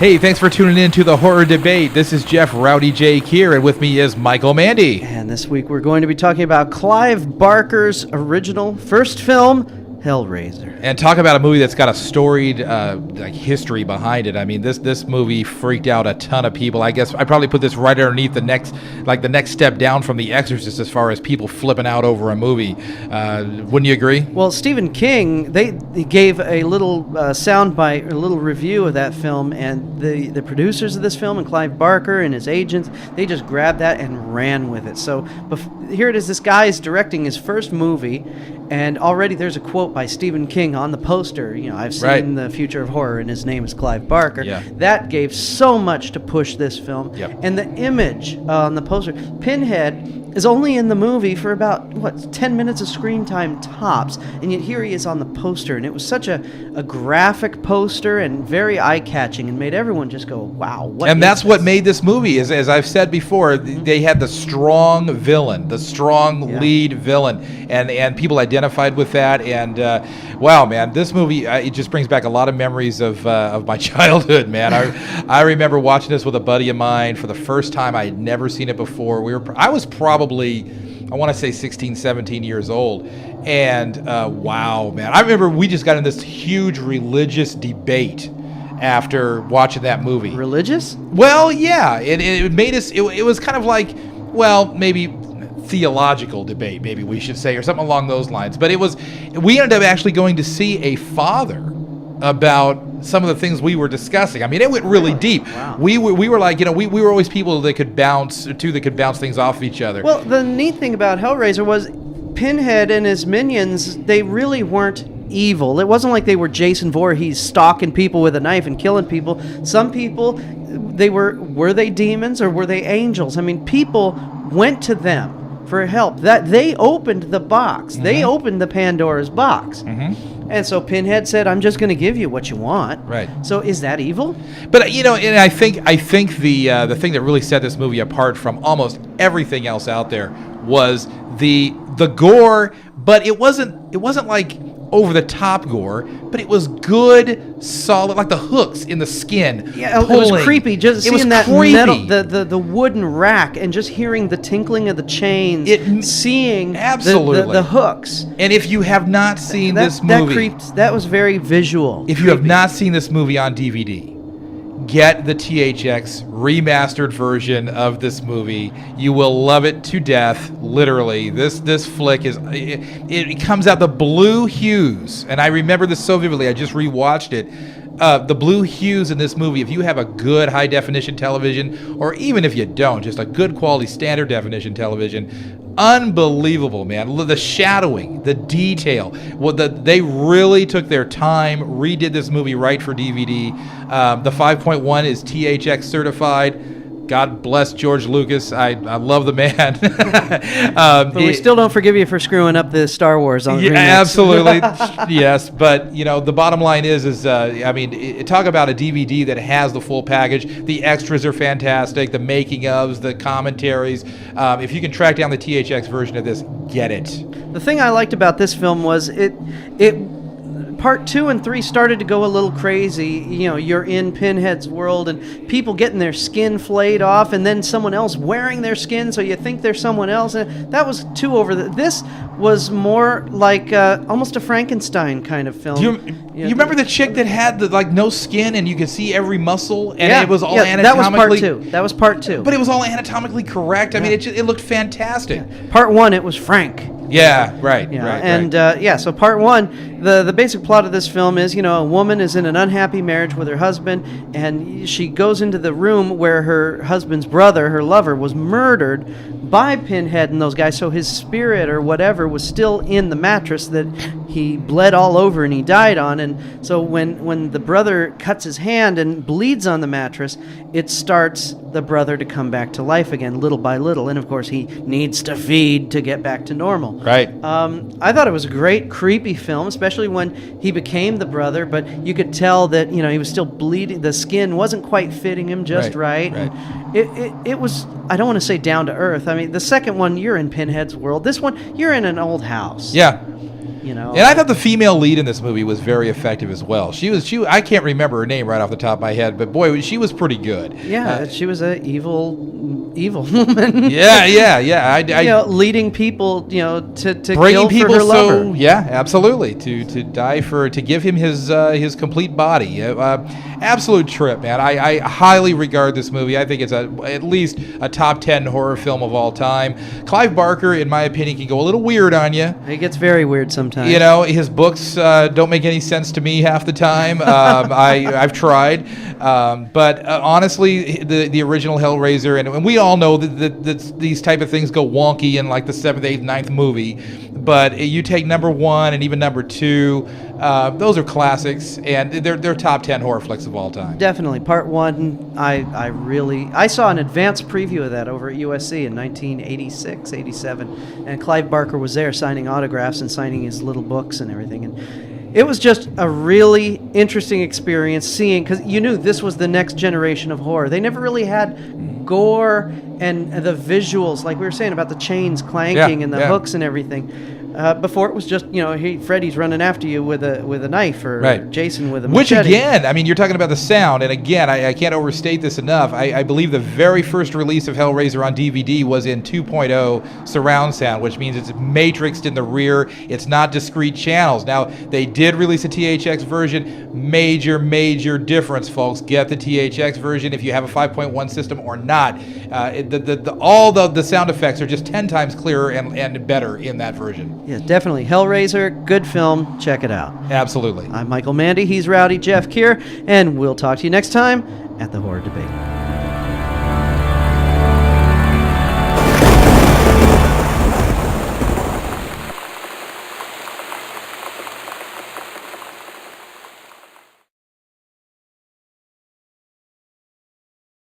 Hey, thanks for tuning in to the Horror Debate. This is Jeff Rowdy Jake here, and with me is Michael Mandy. And this week we're going to be talking about Clive Barker's original first film, Hellraiser. And talk about a movie that's got a storied history behind it. I mean, this movie freaked out a ton of people. I guess I probably put this right underneath the next step down from The Exorcist as far as people flipping out over a movie. Wouldn't you agree? Well, Stephen King, they gave a little soundbite, a little review of that film, and the producers of this film and Clive Barker and his agents, they just grabbed that and ran with it. So here it is. This guy is directing his first movie, and already there's a quote by Stephen King on the poster. You know, I've seen The Future of Horror, and his name is Clive Barker. Yeah. That gave so much to push this film. Yep. And the image on the poster, Pinhead is only in the movie for about 10 minutes of screen time tops, and yet here he is on the poster, and it was such a graphic poster and very eye-catching, and made everyone just go, wow, what and is that's this? what made this movie, is, as I've said before, they had the strong villain, the strong lead villain, and people identified with that. And wow, man, this movie, it just brings back a lot of memories of my childhood, man. I remember watching this with a buddy of mine for the first time. I had never seen it before. I was probably, I want to say 16, 17 years old. And wow, man, I remember we just got in this huge religious debate after watching that movie. Religious? Well, yeah, it made us, it was kind of like, well, maybe theological debate, maybe we should say, or something along those lines. But we ended up actually going to see a father about some of the things we were discussing. I mean, it went really deep. Wow. We were like, we were always people that could bounce things off of each other. Well, the neat thing about Hellraiser was Pinhead and his minions, they really weren't evil. It wasn't like they were Jason Voorhees stalking people with a knife and killing people. Some people, were they demons or were they angels? I mean, people went to them for help. That they opened the box. Mm-hmm. They opened the Pandora's box. Mm-hmm. And so Pinhead said, "I'm just going to give you what you want." Right. So is that evil? But and I think the thing that really set this movie apart from almost everything else out there was the gore, but it wasn't like over the top gore, but it was good, solid, like the hooks in the skin. Yeah, pulling. It was creepy. Just seeing that creepy. Metal, the wooden rack, and just hearing the tinkling of the chains, seeing absolutely the hooks. And if you have not seen this movie, that was very visual. If you have not seen this movie on DVD, get the THX remastered version of this movie. You will love it to death. Literally, this flick is it comes out the blue hues, and I remember this so vividly. I just rewatched it. The blue hues in this movie, if you have a good high definition television, or even if you don't, just a good quality standard definition television, unbelievable, man. The shadowing, the detail. They really took their time, redid this movie right for DVD. The 5.1 is THX certified. God bless George Lucas. I love the man. But we still don't forgive you for screwing up the Star Wars on the remix. Absolutely. Yes. But, the bottom line is talk about a DVD that has the full package. The extras are fantastic. The making ofs, the commentaries. If you can track down the THX version of this, get it. The thing I liked about this film was it Part 2 and 3 started to go a little crazy. You're in Pinhead's world and people getting their skin flayed off, and then someone else wearing their skin, so you think they're someone else. And that was too over. This was more like almost a Frankenstein kind of film. You remember the chick that had no skin and you could see every muscle, and it was all anatomically. That was part 2. But it was all anatomically correct. I mean, it looked fantastic. Yeah. Part 1, it was Frank. Yeah, right. So part 1, the basic plot of this film is, a woman is in an unhappy marriage with her husband, and she goes into the room where her husband's brother, her lover, was murdered by Pinhead and those guys, so his spirit or whatever was still in the mattress that he bled all over and he died on. And so when the brother cuts his hand and bleeds on the mattress, it starts the brother to come back to life again, little by little. And of course, he needs to feed to get back to normal. Right. I thought it was a great, creepy film, especially when he became the brother, but you could tell that, he was still bleeding. The skin wasn't quite fitting him just right. It was, I don't want to say down to earth. I mean, the second one, you're in Pinhead's world. This one, you're in an old house. Yeah. You know, And I thought the female lead in this movie was very effective as well. She I can't remember her name right off the top of my head, but boy, she was pretty good. yeah, she was a evil woman. Yeah. Leading people, to Bringing kill people for her lover. so yeah, absolutely to die to give him his complete body. Absolute trip, man. I highly regard this movie. I think it's at least a top 10 horror film of all time. Clive Barker, in my opinion, can go a little weird on you. It gets very weird sometimes. His books don't make any sense to me half the time. I've tried, but honestly, the original Hellraiser, and we all know that these type of things go wonky in like the 7th, 8th, 9th movie. But you take number 1 and even number 2, those are classics, and they're top 10 horror flicks of all time. Definitely. Part 1, I saw an advanced preview of that over at USC in 1986, 87, and Clive Barker was there signing autographs and signing his little books and everything. And it was just a really interesting experience seeing, because you knew this was the next generation of horror. They never really had gore and the visuals, like we were saying about the chains clanking and the hooks and everything. Before it was just, Freddy's running after you with a knife, or Jason with a machete. Which again, I mean, you're talking about the sound, and again, I can't overstate this enough. I believe the very first release of Hellraiser on DVD was in 2.0 surround sound, which means it's matrixed in the rear. It's not discrete channels. Now, they did release a THX version. Major difference, folks. Get the THX version if you have a 5.1 system or not. All the sound effects are just 10 times clearer and better in that version. Yeah, definitely. Hellraiser, good film. Check it out. Absolutely. I'm Michael Mandy. He's Rowdy, Jeff Keir, and we'll talk to you next time at the Horror Debate.